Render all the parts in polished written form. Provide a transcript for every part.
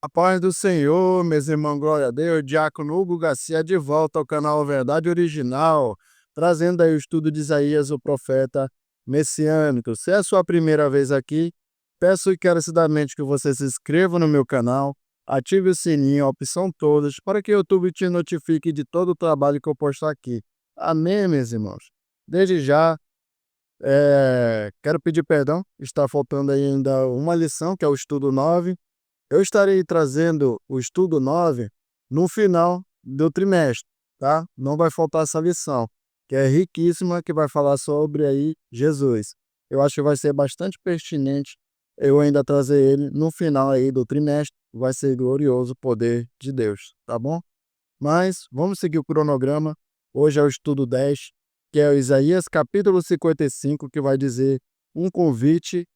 A paz do Senhor, meus irmãos, glória a Deus, Diácono Hugo Garcia de volta ao canal Verdade Original, trazendo aí o estudo de Isaías, o profeta messiânico. Se é a sua primeira vez aqui, peço encarecidamente que você se inscreva no meu canal, ative o sininho, a opção todas, para que o YouTube te notifique de todo o trabalho que eu posto aqui. Amém, meus irmãos? Desde já, quero pedir perdão, está faltando ainda uma lição, que é o estudo 9. Eu estarei trazendo o estudo 9 no final do trimestre, tá? Não vai faltar essa lição, que é riquíssima, que vai falar sobre aí Jesus. Eu acho que vai ser bastante pertinente eu ainda trazer ele no final aí do trimestre. Vai ser glorioso o poder de Deus, tá bom? Mas vamos seguir o cronograma. Hoje é o estudo 10, que é o Isaías capítulo 55, que vai dizer um convite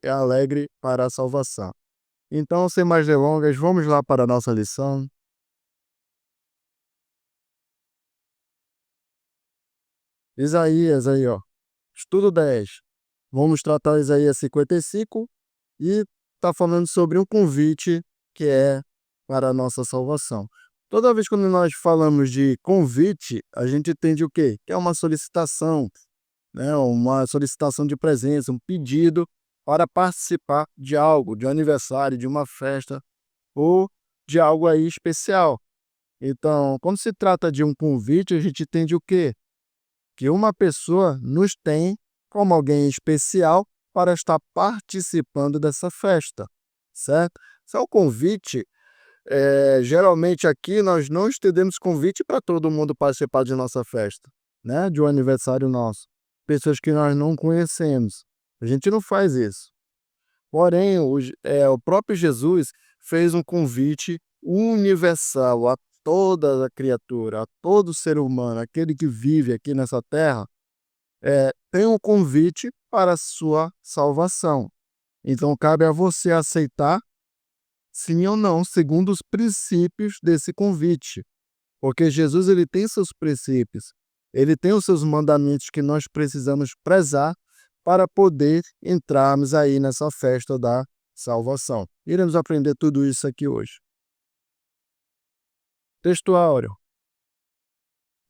alegre para a salvação. Então, sem mais delongas, vamos lá para a nossa lição. Isaías aí, ó. Estudo 10. Vamos tratar Isaías 55 e está falando sobre um convite que é para a nossa salvação. Toda vez que nós falamos de convite, a gente entende o quê? Que é uma solicitação, né? Uma solicitação de presença, um pedido para participar de algo, de um aniversário, de uma festa ou de algo aí especial. Então, quando se trata de um convite, a gente entende o quê? Que uma pessoa nos tem como alguém especial para estar participando dessa festa, certo? Se é o convite, geralmente aqui nós não estendemos convite para todo mundo participar de nossa festa, né? De um aniversário nosso. Pessoas que nós não conhecemos. A gente não faz isso. Porém, o próprio Jesus fez um convite universal a toda a criatura, a todo ser humano, aquele que vive aqui nessa terra, tem um convite para a sua salvação. Então, cabe a você aceitar, sim ou não, segundo os princípios desse convite. Porque Jesus ele tem seus princípios, ele tem os seus mandamentos que nós precisamos prezar para poder entrarmos aí nessa festa da salvação. Iremos aprender tudo isso aqui hoje. Texto áureo.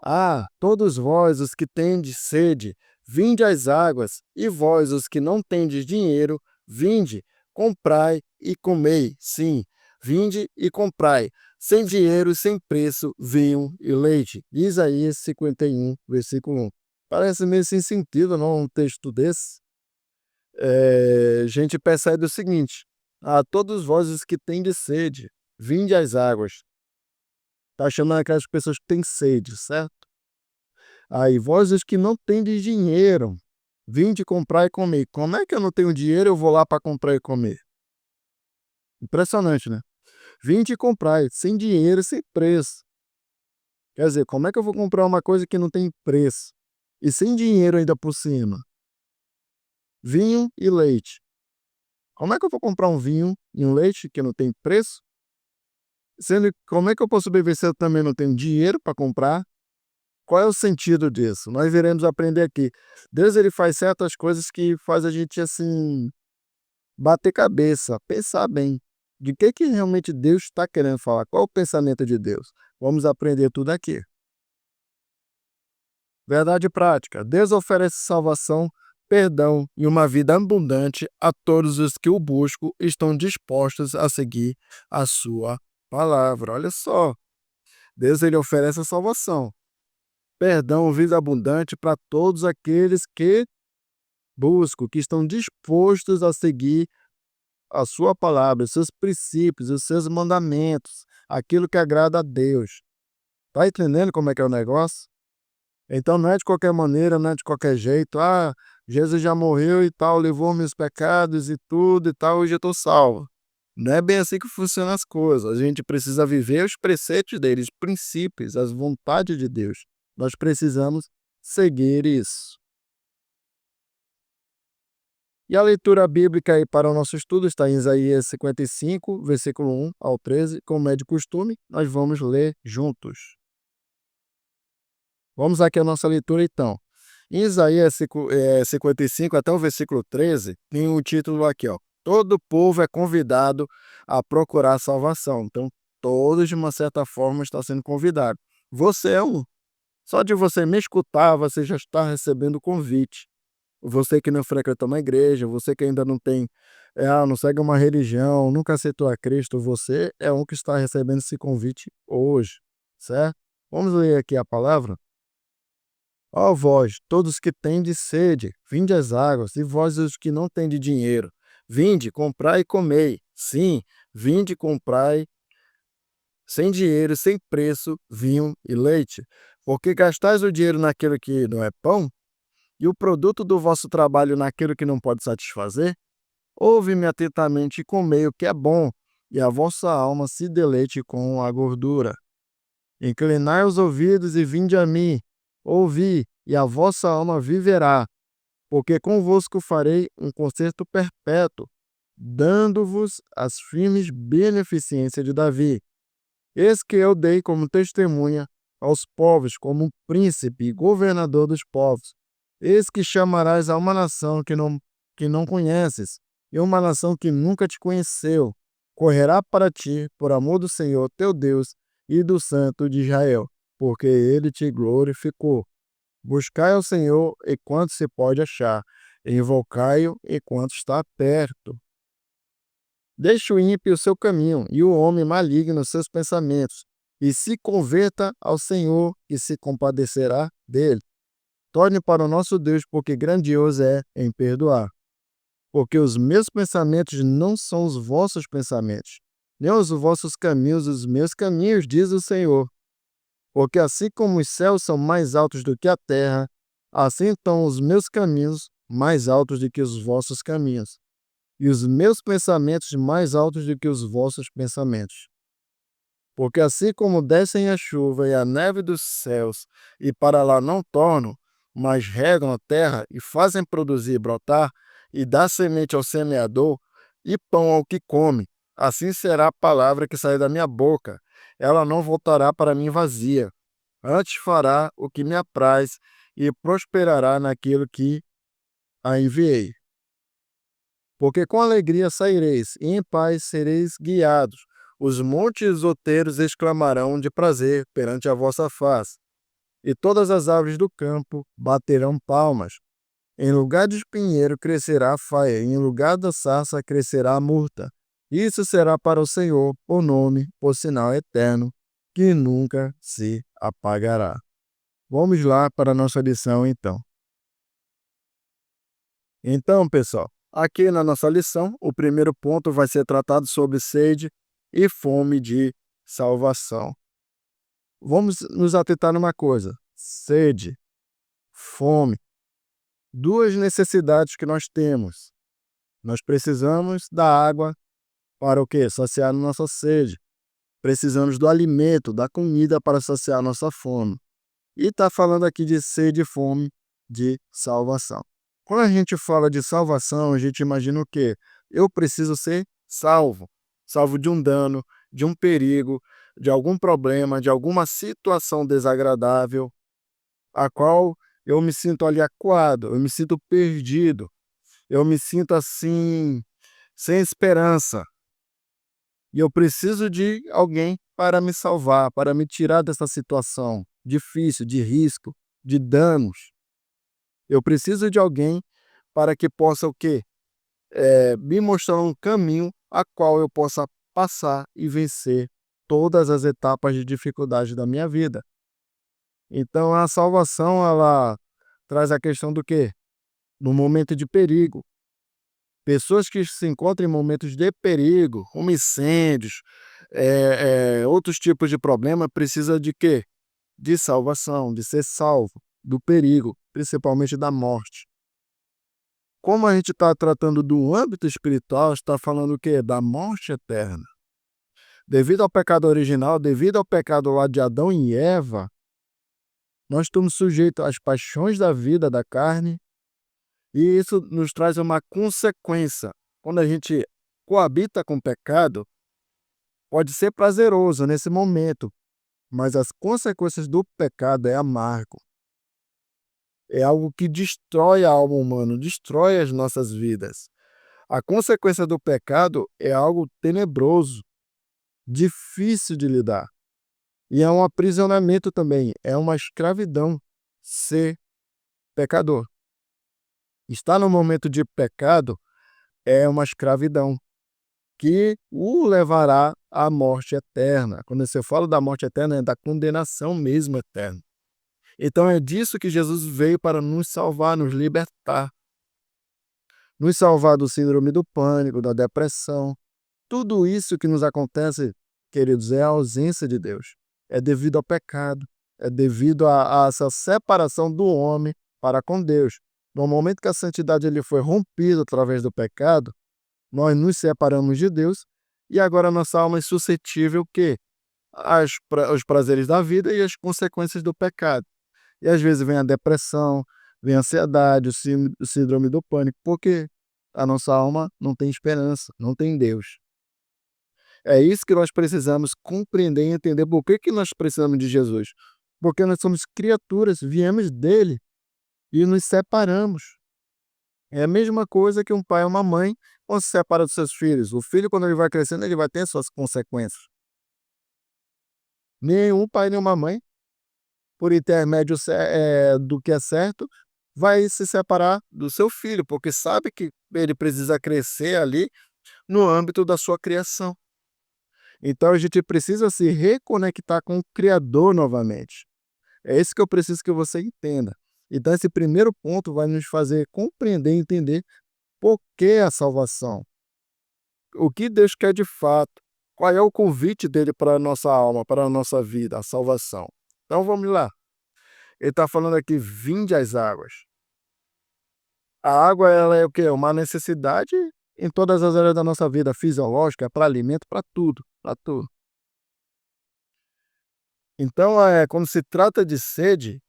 Ah, todos vós os que tendes sede, vinde às águas, e vós os que não tendes dinheiro, vinde, comprai e comei. Sim, vinde e comprai, sem dinheiro e sem preço, vinho e leite. Isaías 51, versículo 1. Parece meio sem sentido, não, um texto desse. A gente percebe o seguinte: a todos vós os que tendes sede, vinde às águas. Está chamando aquelas pessoas que têm sede, certo? Aí, vós os que não tendes dinheiro, vinde comprar e comer. Como é que eu não tenho dinheiro, eu vou lá para comprar e comer? Impressionante, né? Vinde e comprar, sem dinheiro, sem preço. Quer dizer, como é que eu vou comprar uma coisa que não tem preço? E sem dinheiro ainda por cima? Vinho e leite. Como é que eu vou comprar um vinho e um leite que não tem preço? Sendo, como é que eu posso beber se eu também não tenho dinheiro para comprar? Qual é o sentido disso? Nós iremos aprender aqui. Deus ele faz certas coisas que faz a gente assim bater cabeça, pensar bem. De que realmente Deus está querendo falar? Qual é o pensamento de Deus? Vamos aprender tudo aqui. Verdade prática. Deus oferece salvação, perdão e uma vida abundante a todos os que o buscam e estão dispostos a seguir a sua palavra. Olha só, Deus ele oferece a salvação, perdão, vida abundante para todos aqueles que buscam, que estão dispostos a seguir a sua palavra, os seus princípios, os seus mandamentos, aquilo que agrada a Deus. Tá entendendo como é que é o negócio? Então não é de qualquer maneira, não é de qualquer jeito. Ah, Jesus já morreu e tal, levou meus pecados e tudo e tal, hoje eu estou salvo. Não é bem assim que funcionam as coisas. A gente precisa viver os preceitos dele, os princípios, as vontades de Deus. Nós precisamos seguir isso. E a leitura bíblica aí para o nosso estudo está em Isaías 55, versículo 1 ao 13. Como é de costume, nós vamos ler juntos. Vamos aqui à nossa leitura então. Em Isaías 55 até o versículo 13, tem um título aqui, ó. todo povo é convidado a procurar a salvação. Então, todos, de uma certa forma, estão sendo convidados. Você é um. Só de você me escutar, você já está recebendo o convite. Você que não frequenta uma igreja, você que ainda não tem, não segue uma religião, nunca aceitou a Cristo, você é um que está recebendo esse convite hoje, certo? Vamos ler aqui a palavra? Ó vós, todos que tendes sede, vinde às águas, e vós os que não tendes dinheiro, vinde, comprai e comei. Sim, vinde, comprai, sem dinheiro, sem preço, vinho e leite. Porque gastais o dinheiro naquilo que não é pão, e o produto do vosso trabalho naquilo que não pode satisfazer? Ouve-me atentamente e comei o que é bom, e a vossa alma se deleite com a gordura. Inclinai os ouvidos e vinde a mim, ouvi, e a vossa alma viverá, porque convosco farei um concerto perpétuo, dando-vos as firmes beneficências de Davi. Eis que eu dei como testemunha aos povos, como um príncipe e governador dos povos. Eis que chamarás a uma nação que não conheces, e uma nação que nunca te conheceu. Correrá para ti, por amor do Senhor teu Deus e do Santo de Israel, porque ele te glorificou. Buscai ao Senhor enquanto se pode achar, invocai-o enquanto está perto. Deixe o ímpio o seu caminho e o homem maligno os seus pensamentos, e se converta ao Senhor e se compadecerá dele. Torne para o nosso Deus, porque grandioso é em perdoar. Porque os meus pensamentos não são os vossos pensamentos, nem os vossos caminhos os meus caminhos, diz o Senhor. Porque assim como os céus são mais altos do que a terra, assim estão os meus caminhos mais altos do que os vossos caminhos, e os meus pensamentos mais altos do que os vossos pensamentos. Porque assim como descem a chuva e a neve dos céus, e para lá não tornam, mas regam a terra e fazem produzir e brotar, e dá semente ao semeador, e pão ao que come, assim será a palavra que sair da minha boca. Ela não voltará para mim vazia, antes fará o que me apraz e prosperará naquilo que a enviei. Porque com alegria saireis, e em paz sereis guiados. Os montes outeiros exclamarão de prazer perante a vossa face, e todas as árvores do campo baterão palmas. Em lugar de espinheiro crescerá a faia, e em lugar da sarça crescerá a murta. Isso será para o Senhor por nome, por sinal eterno, que nunca se apagará. Vamos lá para a nossa lição, então. Então, pessoal, aqui na nossa lição, o primeiro ponto vai ser tratado sobre sede e fome de salvação. Vamos nos atentar numa coisa: sede, fome, duas necessidades que nós temos. Nós precisamos da água para o quê? Saciar nossa sede. Precisamos do alimento, da comida para saciar nossa fome. E está falando aqui de sede e fome de salvação. Quando a gente fala de salvação, a gente imagina o quê? Eu preciso ser salvo. Salvo de um dano, de um perigo, de algum problema, de alguma situação desagradável, a qual eu me sinto ali acuado, eu me sinto perdido, eu me sinto assim, sem esperança. E eu preciso de alguém para me salvar, para me tirar dessa situação difícil, de risco, de danos. Eu preciso de alguém para que possa o quê? Me mostrar um caminho a qual eu possa passar e vencer todas as etapas de dificuldade da minha vida. Então a salvação, ela traz a questão do quê? No momento de perigo. Pessoas que se encontram em momentos de perigo, como incêndios, outros tipos de problema, precisa de quê? De salvação, de ser salvo do perigo, principalmente da morte. Como a gente está tratando do âmbito espiritual, está falando o quê? Da morte eterna. Devido ao pecado original, devido ao pecado lá de Adão e Eva, nós estamos sujeitos às paixões da vida, da carne, e isso nos traz uma consequência. Quando a gente coabita com o pecado, pode ser prazeroso nesse momento, mas as consequências do pecado é amargo. É algo que destrói a alma humana, destrói as nossas vidas. A consequência do pecado é algo tenebroso, difícil de lidar. E é um aprisionamento também, é uma escravidão ser pecador. Estar no momento de pecado é uma escravidão que o levará à morte eterna. Quando você fala da morte eterna, é da condenação mesmo eterna. Então é disso que Jesus veio para nos salvar, nos libertar. Nos salvar do síndrome do pânico, da depressão. Tudo isso que nos acontece, queridos, é a ausência de Deus. É devido ao pecado. É devido a essa separação do homem para com Deus. No momento que a santidade ele foi rompida através do pecado, nós nos separamos de Deus e agora nossa alma é suscetível o quê? Aos prazeres da vida e às consequências do pecado. E às vezes vem a depressão, vem a ansiedade, o síndrome do pânico, porque a nossa alma não tem esperança, não tem Deus. É isso que nós precisamos compreender e entender por que nós precisamos de Jesus. Porque nós somos criaturas, viemos dele e nos separamos. É a mesma coisa que um pai ou uma mãe quando se separa dos seus filhos. O filho, quando ele vai crescendo, ele vai ter suas consequências. Nenhum pai, nenhuma mãe, por intermédio do que é certo, vai se separar do seu filho, porque sabe que ele precisa crescer ali no âmbito da sua criação. Então a gente precisa se reconectar com o Criador novamente. É isso que eu preciso que você entenda. Então esse primeiro ponto vai nos fazer compreender e entender por que a salvação. O que Deus quer de fato. Qual é o convite dele para a nossa alma, para a nossa vida, a salvação. Então vamos lá. Ele está falando aqui, vinde às águas. A água ela é o quê? Uma necessidade em todas as áreas da nossa vida, fisiológica, para alimento, para tudo, para tudo. Então, quando se trata de sede,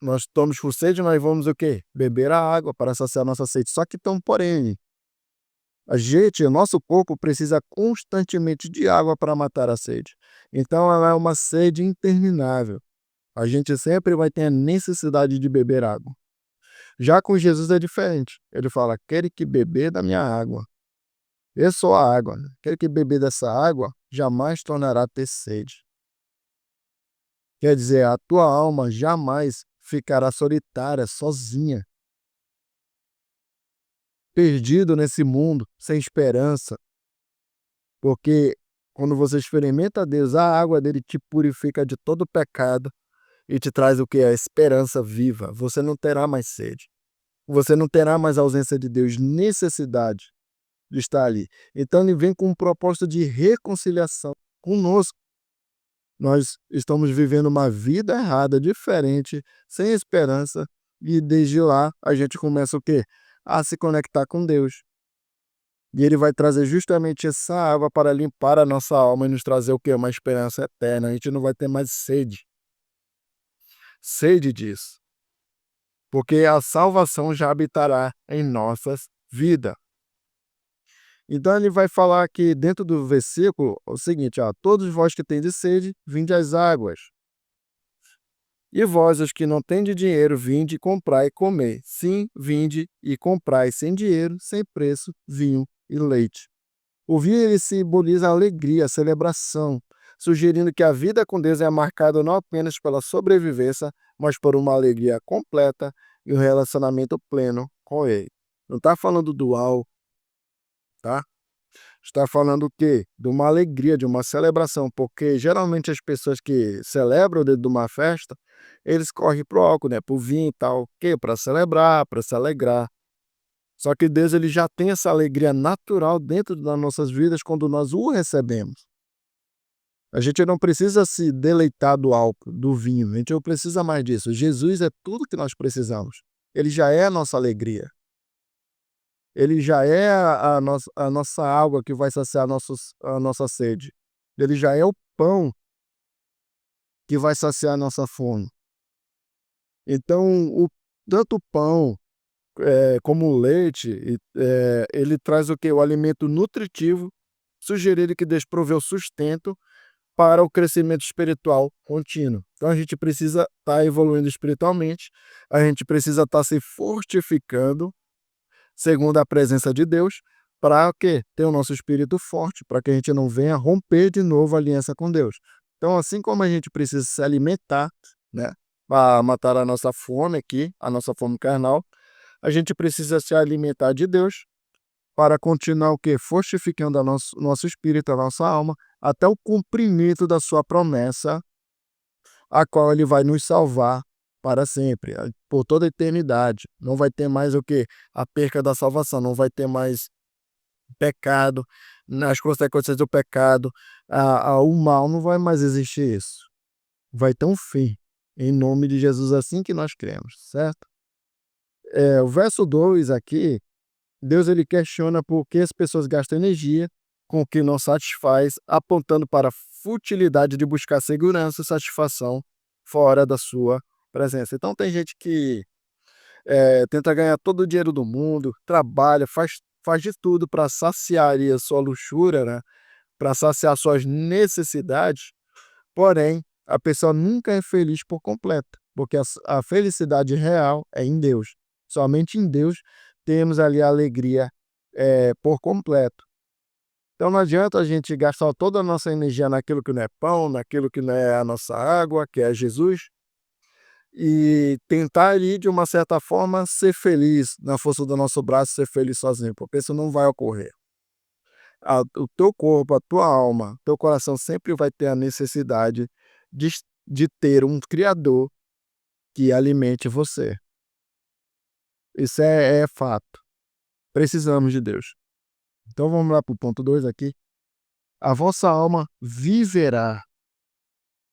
nós estamos com sede, nós vamos o quê? Beber a água para saciar a nossa sede. Só que tem um porém. O nosso corpo precisa constantemente de água para matar a sede. Então, ela é uma sede interminável. A gente sempre vai ter a necessidade de beber água. Já com Jesus é diferente. Ele fala, aquele que beber da minha água. Eu sou a água. Aquele que beber dessa água jamais tornará a ter sede. Quer dizer, a tua alma jamais ficará solitária, sozinha, perdido nesse mundo, sem esperança. Porque quando você experimenta Deus, a água dele te purifica de todo pecado e te traz o que? A esperança viva. Você não terá mais sede. Você não terá mais ausência de Deus, necessidade de estar ali. Então ele vem com um propósito de reconciliação conosco. Nós estamos vivendo uma vida errada, diferente, sem esperança, e desde lá a gente começa o quê? A se conectar com Deus. E ele vai trazer justamente essa água para limpar a nossa alma e nos trazer o quê? Uma esperança eterna. A gente não vai ter mais sede. Sede disso. Porque a salvação já habitará em nossas vidas. Então ele vai falar aqui dentro do versículo o seguinte, todos vós que tendes sede, vinde às águas. E vós, os que não tendes dinheiro, vinde, comprai e comei. Sim, vinde e comprai sem dinheiro, sem preço, vinho e leite. O vinho ele simboliza a alegria, a celebração, sugerindo que a vida com Deus é marcada não apenas pela sobrevivência, mas por uma alegria completa e um relacionamento pleno com Ele. Não está falando do álcool, tá? Está falando o quê? De uma alegria, de uma celebração, porque geralmente as pessoas que celebram dentro de uma festa, eles correm pro álcool, né? Pro vinho e tal, o quê? Para celebrar, para se alegrar. Só que Deus ele já tem essa alegria natural dentro das nossas vidas quando nós o recebemos. A gente não precisa se deleitar do álcool, do vinho, a gente não precisa mais disso. Jesus é tudo que nós precisamos. Ele já é a nossa alegria. Ele já é a nossa água que vai saciar a nossa sede. Ele já é o pão que vai saciar a nossa fome. Então, tanto o pão como o leite, ele traz o quê? O alimento nutritivo, sugerindo que Deus proveu sustento para o crescimento espiritual contínuo. Então a gente precisa estar evoluindo espiritualmente, a gente precisa estar se fortificando, segundo a presença de Deus, para o quê? Ter o nosso espírito forte, para que a gente não venha romper de novo a aliança com Deus. Então, assim como a gente precisa se alimentar, né, para matar a nossa fome aqui, a nossa fome carnal, a gente precisa se alimentar de Deus para continuar o quê? Fortificando a nosso espírito, a nossa alma, até o cumprimento da sua promessa, a qual ele vai nos salvar para sempre, por toda a eternidade. Não vai ter mais o quê? A perca da salvação, não vai ter mais pecado, as consequências do pecado, o mal, não vai mais existir isso. Vai ter um fim. Em nome de Jesus, assim que nós cremos, certo? O verso 2 aqui, Deus ele questiona por que as pessoas gastam energia com o que não satisfaz, apontando para a futilidade de buscar segurança e satisfação fora da sua presença. Então tem gente que tenta ganhar todo o dinheiro do mundo, trabalha, faz de tudo para saciar ali a sua luxúria, né? Para saciar suas necessidades, porém, a pessoa nunca é feliz por completo, porque a felicidade real é em Deus. Somente em Deus temos ali a alegria por completo. Então não adianta a gente gastar toda a nossa energia naquilo que não é pão, naquilo que não é a nossa água, que é Jesus, e tentar ali, de uma certa forma, ser feliz na força do nosso braço, ser feliz sozinho, porque isso não vai ocorrer. O teu corpo, a tua alma, teu coração sempre vai ter a necessidade de, de ter um Criador que alimente você. Isso é fato. Precisamos de Deus. Então vamos lá para o ponto 2 aqui. A vossa alma viverá.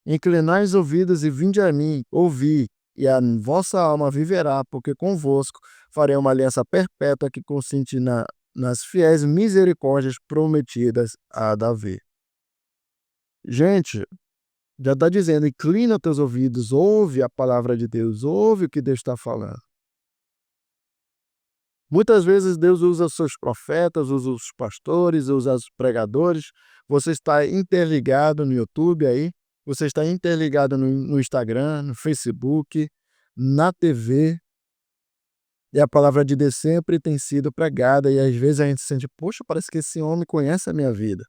Inclinai os ouvidos e vinde a mim, ouvi, e a vossa alma viverá, porque convosco farei uma aliança perpétua que consiste nas fiéis misericórdias prometidas a Davi. Gente, já está dizendo, inclina teus ouvidos, ouve a palavra de Deus, ouve o que Deus está falando. Muitas vezes Deus usa os seus profetas, usa os pastores, usa os pregadores. Você está interligado no YouTube aí, você está interligado no Instagram, no Facebook, na TV, e a palavra de Deus sempre tem sido pregada, e às vezes a gente sente, poxa, parece que esse homem conhece a minha vida.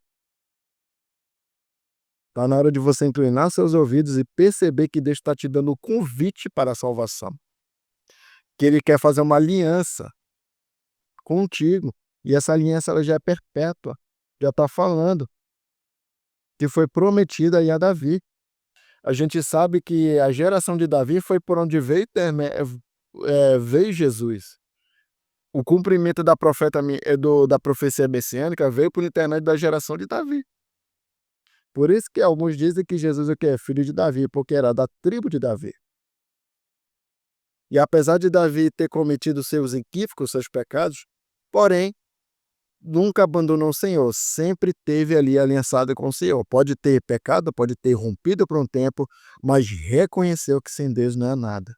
Está na hora de você inclinar seus ouvidos e perceber que Deus está te dando o convite para a salvação. Que Ele quer fazer uma aliança contigo. E essa aliança ela já é perpétua. Já está falando que foi prometida aí a Davi. A gente sabe que a geração de Davi foi por onde veio Jesus. O cumprimento da profecia messiânica veio por intermédio da geração de Davi. Por isso que alguns dizem que Jesus é filho de Davi, porque era da tribo de Davi. E apesar de Davi ter cometido seus equívocos, seus pecados, porém, nunca abandonou o Senhor, sempre teve ali aliançado com o Senhor. Pode ter pecado, pode ter rompido por um tempo, mas reconheceu que sem Deus não é nada.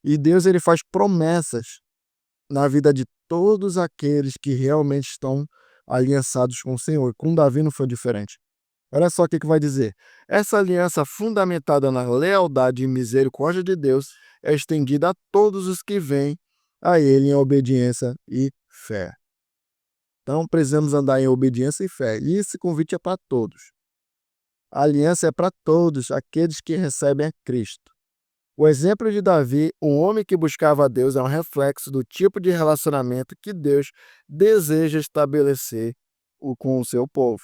E Deus ele faz promessas na vida de todos aqueles que realmente estão aliançados com o Senhor. Com Davi não foi diferente. Olha só o que vai dizer. Essa aliança fundamentada na lealdade e misericórdia de Deus é estendida a todos os que vêm a Ele em obediência e fé. Então precisamos andar em obediência e fé. E esse convite é para todos. A aliança é para todos aqueles que recebem a Cristo. O exemplo de Davi, um homem que buscava a Deus, é um reflexo do tipo de relacionamento que Deus deseja estabelecer com o seu povo.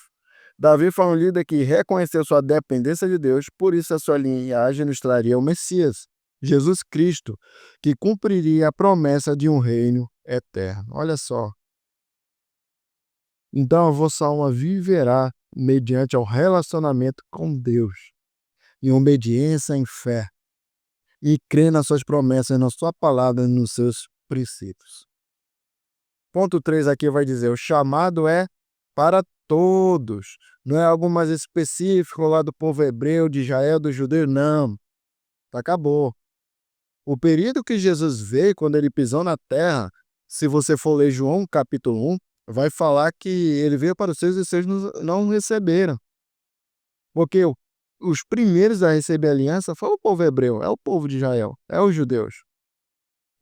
Davi foi um líder que reconheceu sua dependência de Deus, por isso a sua linhagem nos traria o Messias, Jesus Cristo, que cumpriria a promessa de um reino eterno. Olha só. Então a vossa alma viverá mediante ao relacionamento com Deus, em obediência, em fé, e crê nas suas promessas, na sua palavra e nos seus princípios. Ponto 3 aqui vai dizer, o chamado é para todos, não é algo mais específico lá do povo hebreu, de Israel, do judeu, não. Acabou. O período que Jesus veio, quando ele pisou na terra, se você for ler João capítulo 1, vai falar que ele veio para os seus e os seus não receberam. Porque os primeiros a receber a aliança foi o povo hebreu, é o povo de Israel, é os judeus.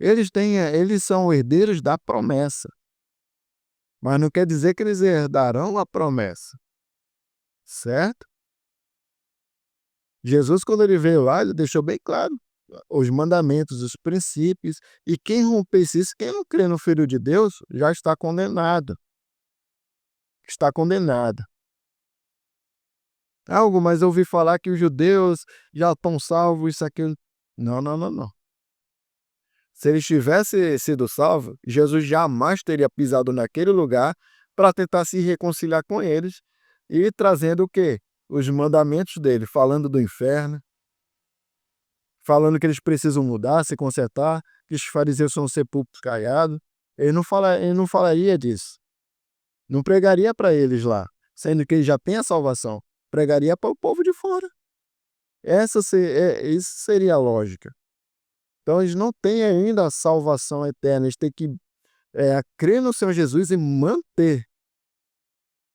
Eles são herdeiros da promessa, mas não quer dizer que eles herdarão a promessa, certo? Jesus, quando ele veio lá, ele deixou bem claro os mandamentos, os princípios, e quem rompesse isso, quem não crê no Filho de Deus, já está condenado. Está condenado. Algo, mas eu ouvi falar que os judeus já estão salvos, isso, aquilo. Não, não, não, não. Se eles tivessem sido salvos, Jesus jamais teria pisado naquele lugar para tentar se reconciliar com eles e trazendo o quê? Os mandamentos dele, falando do inferno, falando que eles precisam mudar, se consertar, que os fariseus são sepulcros caiados. Ele não falaria disso. Não pregaria para eles lá, sendo que ele já tem a salvação. Pregaria para o povo de fora. Isso seria a lógica. Então eles não têm ainda a salvação eterna, eles têm que crer no Senhor Jesus e manter,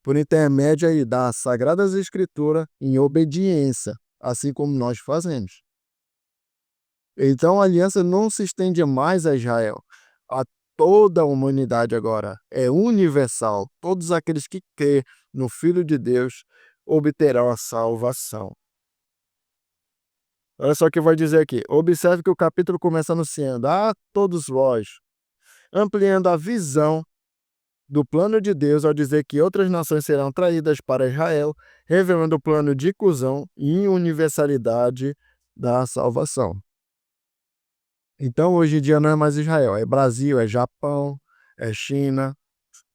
por intermédio aí das Sagradas Escrituras, em obediência, assim como nós fazemos. Então a aliança não se estende mais a Israel, a toda a humanidade agora, é universal. Todos aqueles que crêem no Filho de Deus obterão a salvação. Olha só o que vai dizer aqui. Observe que o capítulo começa anunciando a todos vós, ampliando a visão do plano de Deus ao dizer que outras nações serão traídas para Israel, revelando o plano de inclusão e universalidade da salvação. Então, hoje em dia não é mais Israel, é Brasil, é Japão, é China,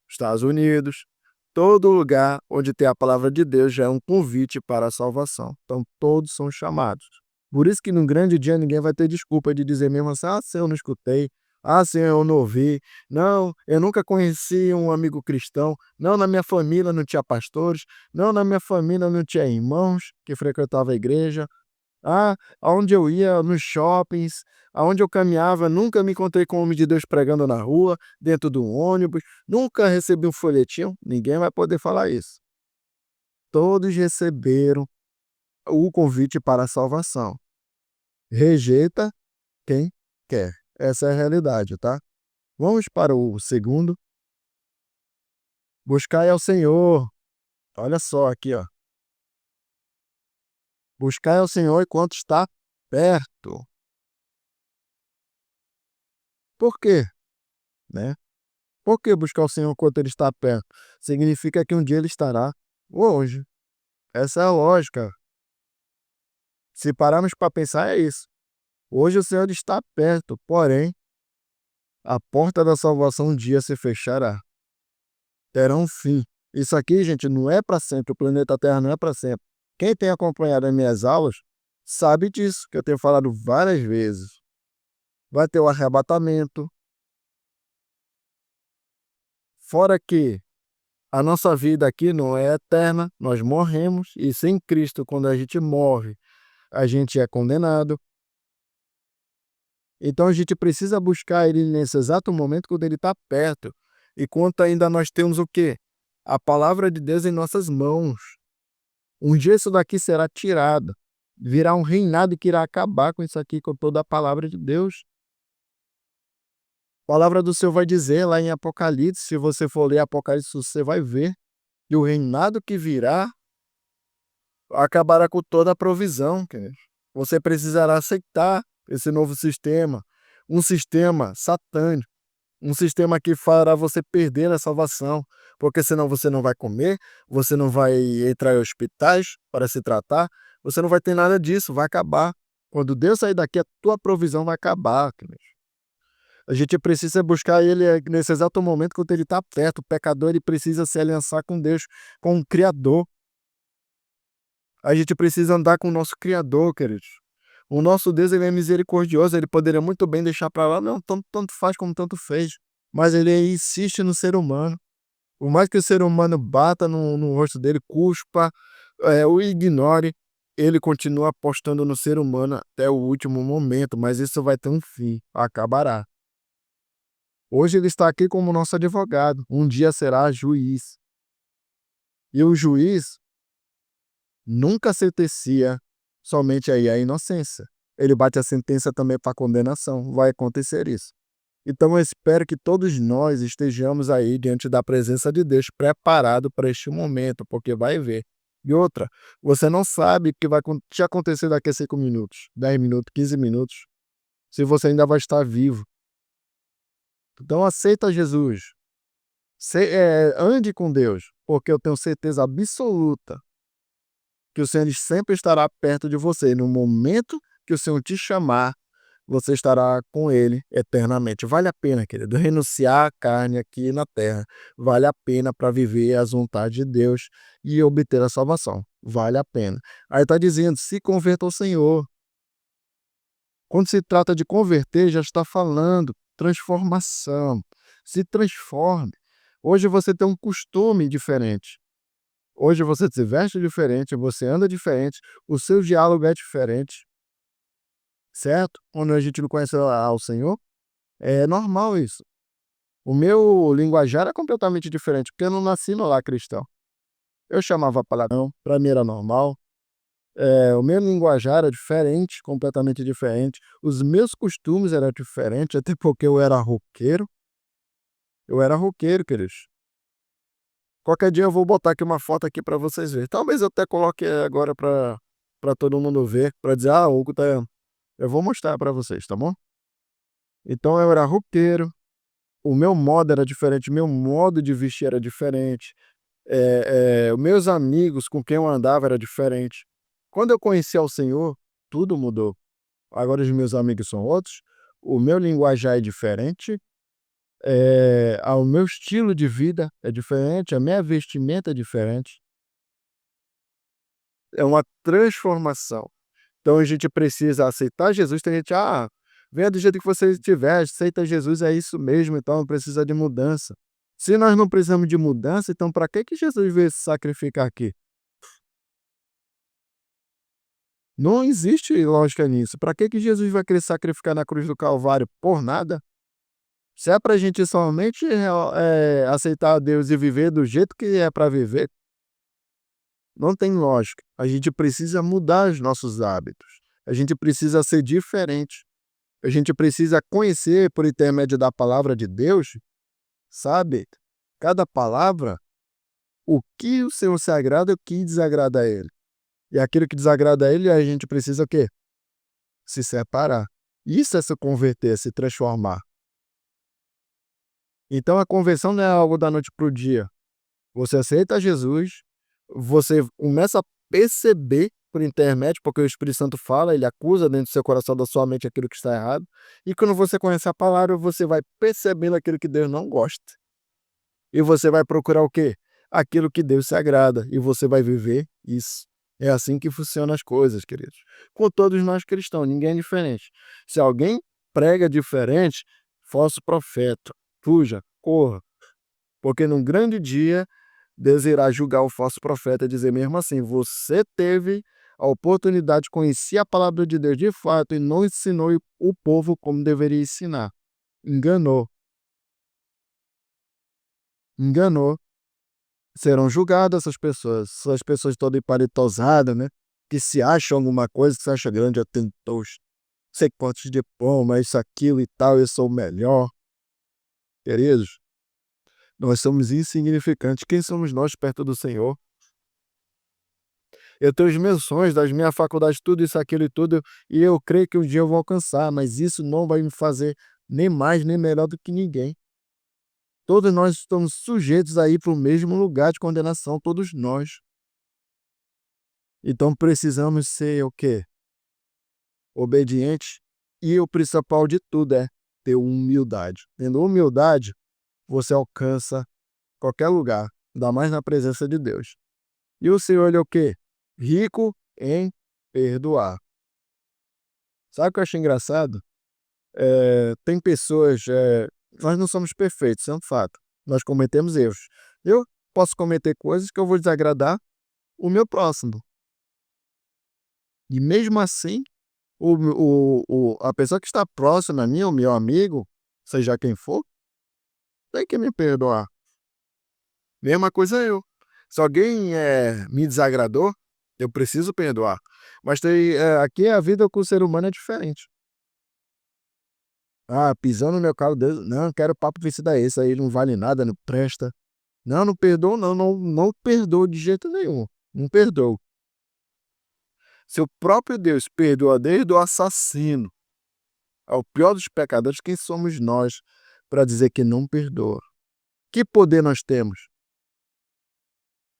Estados Unidos. Todo lugar onde tem a palavra de Deus já é um convite para a salvação. Então, todos são chamados. Por isso que num grande dia ninguém vai ter desculpa de dizer mesmo assim, se eu não escutei, se eu não ouvi, não, eu nunca conheci um amigo cristão, não, na minha família não tinha pastores, não, na minha família não tinha irmãos que frequentavam a igreja, aonde eu ia, nos shoppings, aonde eu caminhava, nunca me encontrei com o homem de Deus pregando na rua, dentro de um ônibus, nunca recebi um folhetinho, ninguém vai poder falar isso. Todos receberam o convite para a salvação. Rejeita quem quer. Essa é a realidade, tá? Vamos para o segundo. Buscai ao Senhor. Olha só aqui, ó. Buscai ao Senhor enquanto está perto. Por quê? Né? Por que buscar o Senhor enquanto ele está perto? Significa que um dia ele estará longe. Essa é a lógica. Se pararmos para pensar, é isso. Hoje o Senhor está perto, porém, a porta da salvação um dia se fechará. Terá um fim. Isso aqui, gente, não é para sempre. O planeta Terra não é para sempre. Quem tem acompanhado as minhas aulas sabe disso, que eu tenho falado várias vezes. Vai ter o arrebatamento. Fora que a nossa vida aqui não é eterna, nós morremos, e sem Cristo, quando a gente morre, a gente é condenado. Então a gente precisa buscar ele nesse exato momento quando ele está perto. E quanto ainda nós temos o quê? A palavra de Deus em nossas mãos. Um dia isso daqui será tirado. Virá um reinado que irá acabar com isso aqui, com toda a palavra de Deus. A palavra do Senhor vai dizer lá em Apocalipse, se você for ler Apocalipse, você vai ver que o reinado que virá acabará com toda a provisão. Você precisará aceitar esse novo sistema, um sistema satânico, um sistema que fará você perder a salvação, porque senão você não vai comer, você não vai entrar em hospitais para se tratar, você não vai ter nada disso, vai acabar. Quando Deus sair daqui, a tua provisão vai acabar. A gente precisa buscar ele nesse exato momento quando ele está perto. O pecador ele precisa se aliançar com Deus, com o Criador. A gente precisa andar com o nosso Criador, queridos. O nosso Deus ele é misericordioso, ele poderia muito bem deixar para lá, não, tanto faz como tanto fez. Mas ele insiste no ser humano. Por mais que o ser humano bata no rosto dele, cuspa, o ignore, ele continua apostando no ser humano até o último momento, mas isso vai ter um fim, acabará. Hoje ele está aqui como nosso advogado, um dia será juiz. E o juiz nunca sentencia somente aí a inocência. Ele bate a sentença também para condenação. Vai acontecer isso. Então eu espero que todos nós estejamos aí diante da presença de Deus, preparado para este momento, porque vai ver. E outra, você não sabe o que vai te acontecer daqui a 5 minutos, 10 minutos, 15 minutos, se você ainda vai estar vivo. Então aceita Jesus, ande com Deus, porque eu tenho certeza absoluta que o Senhor sempre estará perto de você. No momento que o Senhor te chamar, você estará com Ele eternamente. Vale a pena, querido, renunciar à carne aqui na terra. Vale a pena para viver as vontades de Deus e obter a salvação. Vale a pena. Aí está dizendo, se converta ao Senhor. Quando se trata de converter, já está falando transformação. Se transforme. Hoje você tem um costume diferente. Hoje você se veste diferente, você anda diferente, o seu diálogo é diferente, certo? Quando a gente não conhece ao Senhor, é normal isso. O meu linguajar é completamente diferente, porque eu não nasci no lar cristão. Eu chamava palavrão, para mim era normal. O meu linguajar era diferente, completamente diferente. Os meus costumes eram diferentes, até porque eu era roqueiro. Eu era roqueiro, queridos. Qualquer dia eu vou botar aqui uma foto aqui para vocês verem. Talvez eu até coloque agora para todo mundo ver, para dizer, ah, o Hugo tá. Eu vou mostrar para vocês, tá bom? Então eu era roqueiro, o meu modo era diferente, meu modo de vestir era diferente, os meus amigos com quem eu andava era diferente. Quando eu conheci ao Senhor, tudo mudou. Agora os meus amigos são outros, o meu linguajar é diferente, o meu estilo de vida é diferente, a minha vestimenta é diferente. É uma transformação. Então a gente precisa aceitar Jesus. Tem gente, venha do jeito que você estiver, aceita Jesus, é isso mesmo, então não precisa de mudança. Se nós não precisamos de mudança, então para que Jesus veio se sacrificar aqui? Não existe lógica nisso. Para que Jesus vai querer sacrificar na cruz do Calvário? Por nada. Se é para a gente somente aceitar a Deus e viver do jeito que é para viver, não tem lógica. A gente precisa mudar os nossos hábitos. A gente precisa ser diferente. A gente precisa conhecer por intermédio da palavra de Deus, sabe? Cada palavra, o que o Senhor se agrada e o que desagrada a Ele. E aquilo que desagrada a Ele, a gente precisa o quê? Se separar. Isso é se converter, se transformar. Então a conversão não é algo da noite para o dia. Você aceita Jesus, você começa a perceber por intermédio, porque o Espírito Santo fala, ele acusa dentro do seu coração, da sua mente, aquilo que está errado. E quando você conhece a palavra, você vai percebendo aquilo que Deus não gosta. E você vai procurar o quê? Aquilo que Deus se agrada. E você vai viver isso. É assim que funcionam as coisas, queridos. Com todos nós cristãos, ninguém é diferente. Se alguém prega diferente, falso profeta, fuja, corra. Porque num grande dia, Deus irá julgar o falso profeta e dizer mesmo assim, você teve a oportunidade de conhecer a palavra de Deus de fato e não ensinou o povo como deveria ensinar. Enganou. Enganou. Serão julgadas essas pessoas todas empalitosadas, né? Que se acham alguma coisa, que se acha grande, eu tenho sei quantos diplomas, isso, aquilo e tal, eu sou o melhor. Queridos, nós somos insignificantes. Quem somos nós perto do Senhor? Eu tenho os meus sonhos, das minhas faculdades, tudo isso, aquilo e tudo, e eu creio que um dia eu vou alcançar, mas isso não vai me fazer nem mais nem melhor do que ninguém. Todos nós estamos sujeitos a ir para o mesmo lugar de condenação, todos nós. Então precisamos ser o quê? Obedientes. E o principal de tudo é ter humildade. Tendo humildade, você alcança qualquer lugar, ainda mais na presença de Deus. E o Senhor, ele é o quê? Rico em perdoar. Sabe o que eu acho engraçado? Tem pessoas, nós não somos perfeitos, isso é um fato. Nós cometemos erros. Eu posso cometer coisas que eu vou desagradar o meu próximo. E mesmo assim, a pessoa que está próxima a mim, o meu amigo, seja quem for, tem que me perdoar. Mesma coisa eu. Se alguém me desagradou, eu preciso perdoar. Mas aqui a vida com o ser humano é diferente. Ah, pisando no meu calo, Deus, não, quero papo vencido é esse aí, não vale nada, não presta. Não, não perdoo, não, não, não perdoo de jeito nenhum. Não perdoo. Se o próprio Deus perdoa desde o assassino ao pior dos pecadores, quem somos nós para dizer que não perdoa? Que poder nós temos?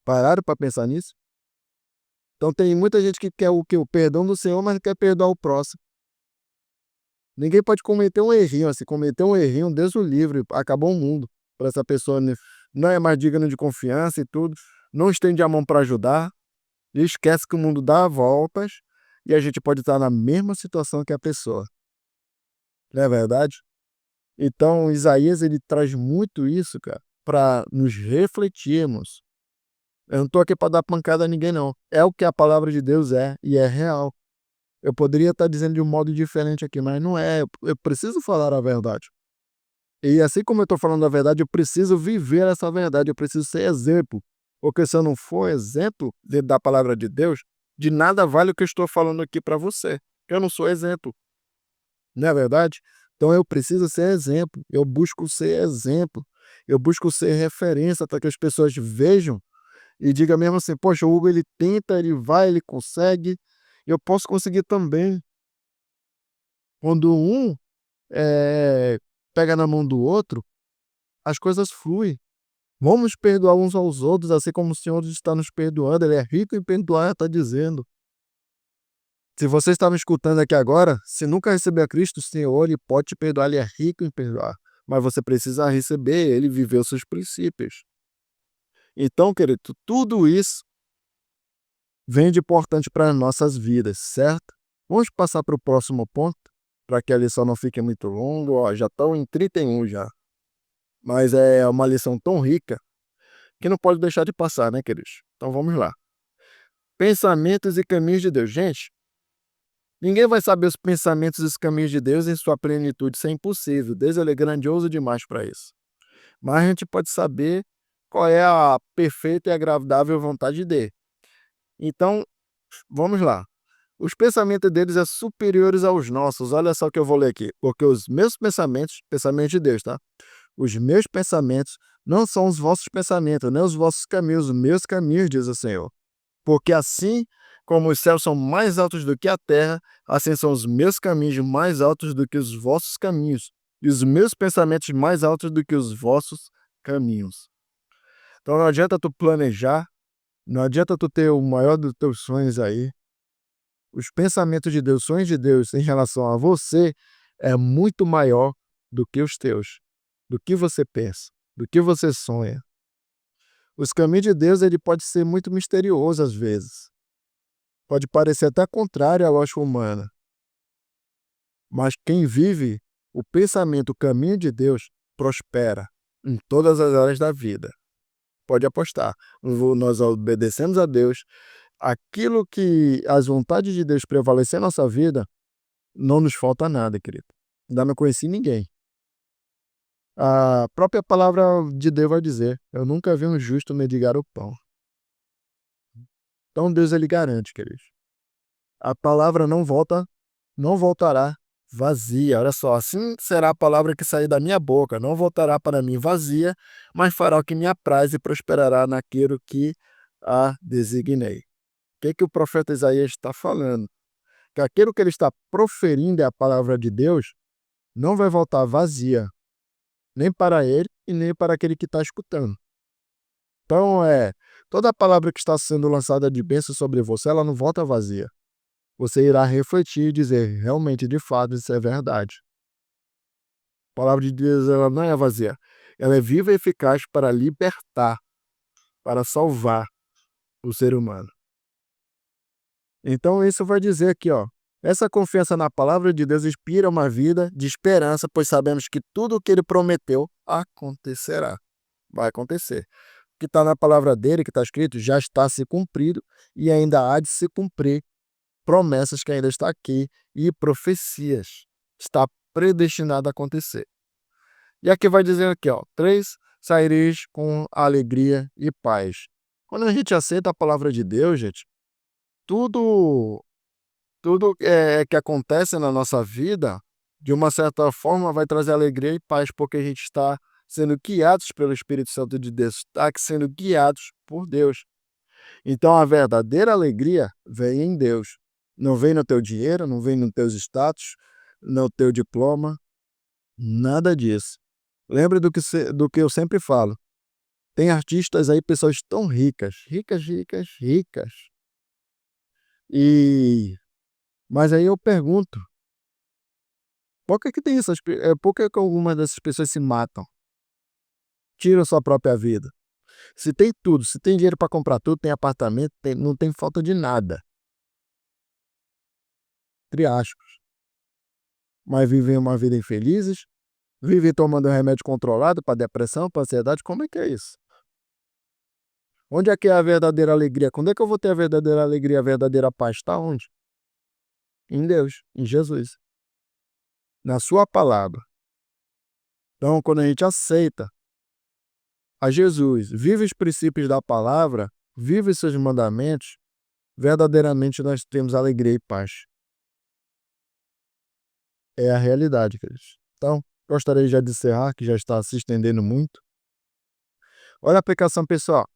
Pararam para pensar nisso? Então tem muita gente que quer o que? O perdão do Senhor, mas não quer perdoar o próximo. Ninguém pode cometer um errinho, assim, cometer um errinho, Deus o livre, acabou o mundo. Para essa pessoa, né? Não é mais digna de confiança e tudo, não estende a mão para ajudar, e esquece que o mundo dá voltas e a gente pode estar na mesma situação que a pessoa. Não é verdade? Então, Isaías ele traz muito isso, cara, para nos refletirmos. Eu não estou aqui para dar pancada a ninguém, não. É o que a palavra de Deus é e é real. Eu poderia estar dizendo de um modo diferente aqui, mas não é. Eu preciso falar a verdade. E assim como eu estou falando a verdade, eu preciso viver essa verdade, eu preciso ser exemplo. Porque se eu não for exemplo da palavra de Deus, de nada vale o que eu estou falando aqui para você. Eu não sou exemplo, não é verdade? Então eu preciso ser exemplo, eu busco ser exemplo, eu busco ser referência para que as pessoas vejam e digam mesmo assim: poxa, o Hugo ele tenta, ele vai, ele consegue, eu posso conseguir também. Quando um pega na mão do outro, as coisas fluem. Vamos perdoar uns aos outros, assim como o Senhor está nos perdoando. Ele é rico em perdoar, está dizendo. Se você está me escutando aqui agora, se nunca recebeu a Cristo, o Senhor ele pode te perdoar, ele é rico em perdoar. Mas você precisa receber ele, viver os seus princípios. Então, querido, tudo isso vem de importante para as nossas vidas, certo? Vamos passar para o próximo ponto, para que a lição não fique muito longa. Ó, já estão em 31 já. Mas é uma lição tão rica que não pode deixar de passar, né, queridos? Então vamos lá. Pensamentos e caminhos de Deus. Gente, ninguém vai saber os pensamentos e os caminhos de Deus em sua plenitude, isso é impossível. Deus ele é grandioso demais para isso. Mas a gente pode saber qual é a perfeita e agradável vontade dele. Então, vamos lá. Os pensamentos deles são superiores aos nossos. Olha só o que eu vou ler aqui. Porque os meus pensamentos, pensamentos de Deus, tá? Os meus pensamentos não são os vossos pensamentos, nem os vossos caminhos, os meus caminhos, diz o Senhor. Porque assim como os céus são mais altos do que a terra, assim são os meus caminhos mais altos do que os vossos caminhos, e os meus pensamentos mais altos do que os vossos caminhos. Então não adianta tu planejar, não adianta tu ter o maior dos teus sonhos aí. Os pensamentos de Deus, sonhos de Deus em relação a você é muito maior do que os teus, do que você pensa, do que você sonha. Os caminhos de Deus ele pode ser muito misterioso às vezes. Pode parecer até contrário à lógica humana. Mas quem vive o pensamento, o caminho de Deus, prospera em todas as áreas da vida. Pode apostar. Nós obedecemos a Deus. Aquilo que as vontades de Deus prevalecer em nossa vida, não nos falta nada, querido. Ainda não conheci ninguém. A própria palavra de Deus vai dizer: eu nunca vi um justo mendigar o pão. Então Deus ele garante, queridos. A palavra não voltará vazia. Olha só, assim será a palavra que sair da minha boca, não voltará para mim vazia, mas fará o que me apraz e prosperará naquilo que a designei. O que o profeta Isaías está falando? Que aquilo que ele está proferindo é a palavra de Deus, não vai voltar vazia, nem para ele e nem para aquele que está escutando. Então, toda a palavra que está sendo lançada de bênção sobre você, ela não volta vazia. Você irá refletir e dizer, realmente, de fato, isso é verdade. A palavra de Deus ela não é vazia. Ela é viva e eficaz para libertar, para salvar o ser humano. Então, isso vai dizer aqui, ó. Essa confiança na palavra de Deus inspira uma vida de esperança, pois sabemos que tudo o que ele prometeu acontecerá. Vai acontecer. O que está na palavra dele, que está escrito, já está se cumprido e ainda há de se cumprir. Promessas que ainda está aqui e profecias. Está predestinado a acontecer. E aqui vai dizer aqui, ó, 3, saireis com alegria e paz. Quando a gente aceita a palavra de Deus, gente, tudo que acontece na nossa vida de uma certa forma, vai trazer alegria e paz, porque a gente está sendo guiados pelo Espírito Santo de Deus, está sendo guiados por Deus. Então, a verdadeira alegria vem em Deus. Não vem no teu dinheiro, não vem nos teus status, no teu diploma, nada disso. Lembre do que eu sempre falo. Tem artistas aí, pessoas tão ricas, ricas, ricas, ricas. Mas aí eu pergunto, por que que algumas dessas pessoas se matam? Tiram sua própria vida. Se tem tudo, se tem dinheiro para comprar tudo, tem apartamento, não tem falta de nada. Entre aspas. Mas vivem uma vida infelizes, vivem tomando remédio controlado para depressão, para ansiedade. Como é que é isso? Onde é que é a verdadeira alegria? Quando é que eu vou ter a verdadeira alegria, a verdadeira paz? Está onde? Em Deus, em Jesus, na sua palavra. Então, quando a gente aceita a Jesus, vive os princípios da palavra, vive os seus mandamentos, verdadeiramente nós temos alegria e paz. É a realidade, queridos. Então, gostaria já de encerrar, que já está se estendendo muito. Olha a aplicação, pessoal.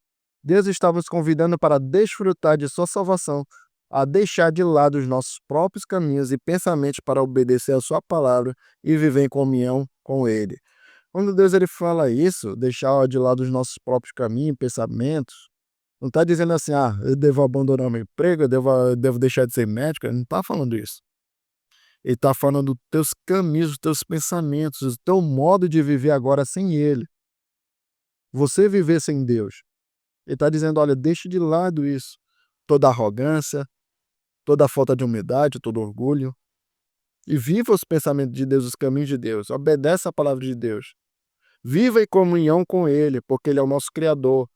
Deus está nos convidando para desfrutar de sua salvação, a deixar de lado os nossos próprios caminhos e pensamentos para obedecer a sua palavra e viver em comunhão com Ele. Quando Deus ele fala isso, deixar de lado os nossos próprios caminhos e pensamentos, não está dizendo assim, eu devo abandonar meu emprego, eu devo deixar de ser médico, ele não está falando isso. Ele está falando dos teus caminhos, dos teus pensamentos, do teu modo de viver agora sem Ele. Você viver sem Deus. Ele está dizendo, olha, deixe de lado isso. Toda arrogância, toda falta de humildade, todo orgulho. E viva os pensamentos de Deus, os caminhos de Deus. Obedece a palavra de Deus. Viva em comunhão com Ele, porque Ele é o nosso Criador.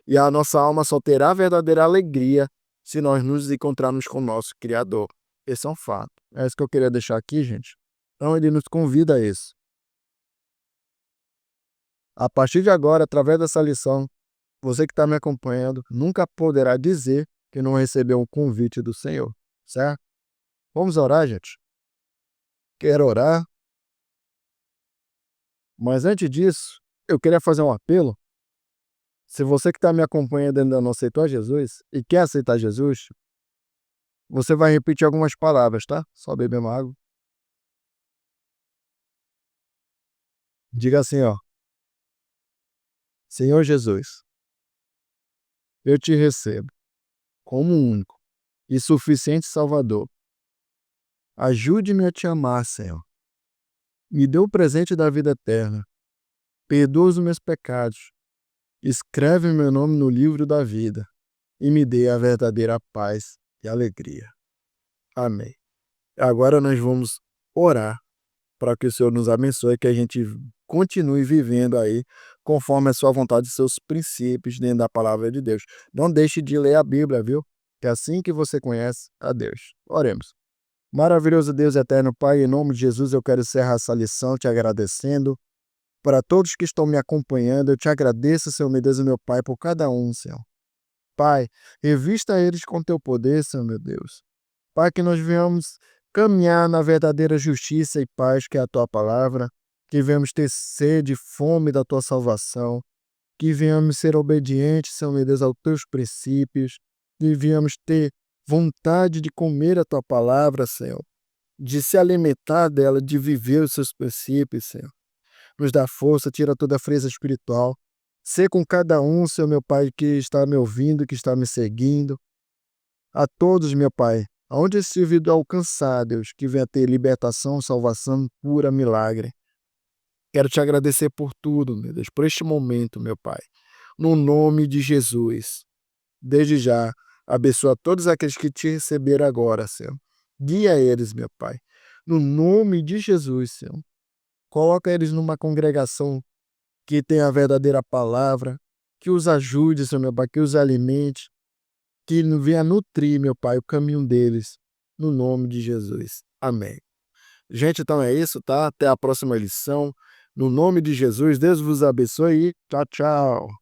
E a nossa alma só terá verdadeira alegria se nós nos encontrarmos com o nosso Criador. Esse é um fato. É isso que eu queria deixar aqui, gente. Então Ele nos convida a isso. A partir de agora, através dessa lição, você que está me acompanhando nunca poderá dizer que não recebeu um convite do Senhor, certo? Vamos orar, gente? Quero orar, mas antes disso, eu queria fazer um apelo. Se você que está me acompanhando ainda não aceitou a Jesus e quer aceitar Jesus, você vai repetir algumas palavras, tá? Só beber uma água. Diga assim, ó. Senhor Jesus, eu te recebo como um único e suficiente Salvador. Ajude-me a te amar, Senhor. Me dê o presente da vida eterna. Perdoa os meus pecados. Escreve meu nome no livro da vida e me dê a verdadeira paz e alegria. Amém. Agora nós vamos orar para que o Senhor nos abençoe, que a gente continue vivendo aí conforme a sua vontade e seus princípios dentro da palavra de Deus. Não deixe de ler a Bíblia, viu? Que é assim que você conhece a Deus. Oremos. Maravilhoso Deus eterno Pai, em nome de Jesus eu quero encerrar essa lição te agradecendo. Para todos que estão me acompanhando, eu te agradeço, Senhor meu Deus e meu Pai, por cada um, Senhor. Pai, revista eles com teu poder, Senhor meu Deus. Pai, que nós venhamos caminhar na verdadeira justiça e paz, que é a tua palavra, que venhamos ter sede e fome da tua salvação, que venhamos ser obedientes, Senhor meu Deus, aos teus princípios, que venhamos ter vontade de comer a tua palavra, Senhor, de se alimentar dela, de viver os seus princípios, Senhor. Nos dá força, tira toda a frieza espiritual. Sê com cada um, Senhor meu Pai, que está me ouvindo, que está me seguindo. A todos, meu Pai, aonde esse ouvido alcançar, Deus, que venha ter libertação, salvação, cura, milagre. Quero te agradecer por tudo, meu Deus, por este momento, meu Pai. No nome de Jesus. Desde já, abençoa todos aqueles que te receberam agora, Senhor. Guia eles, meu Pai. No nome de Jesus, Senhor. Coloca eles numa congregação que tenha a verdadeira palavra, que os ajude, Senhor meu Pai, que os alimente, que venha nutrir, meu Pai, o caminho deles, no nome de Jesus. Amém. Gente, então é isso, tá? Até a próxima lição. No nome de Jesus, Deus vos abençoe e tchau, tchau.